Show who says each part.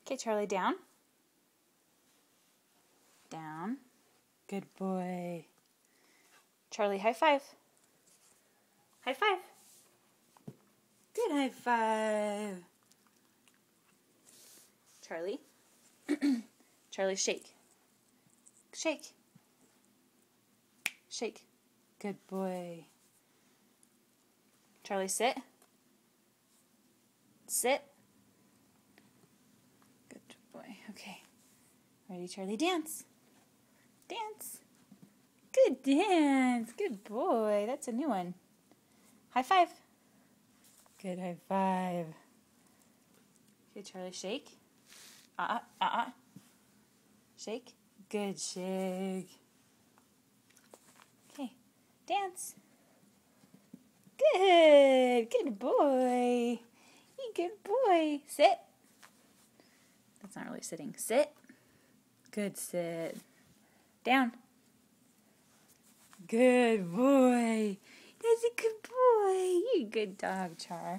Speaker 1: Okay, Charlie, down. Down. Good boy. Charlie, high five. High five. Good high five. Charlie. Charlie, shake. Shake. Shake. Good boy. Charlie, sit. Sit. Good boy. Okay. Ready, Charlie? Dance. Dance. Good dance. Good boy. That's a new one. High five. Good high five. Okay, Charlie, shake. Shake. Good shake. Okay. Dance. Good. Good boy. Good boy. Sit. That's not really sitting. Sit. Good sit. Down. Good boy. That's a good boy. You good dog, Char.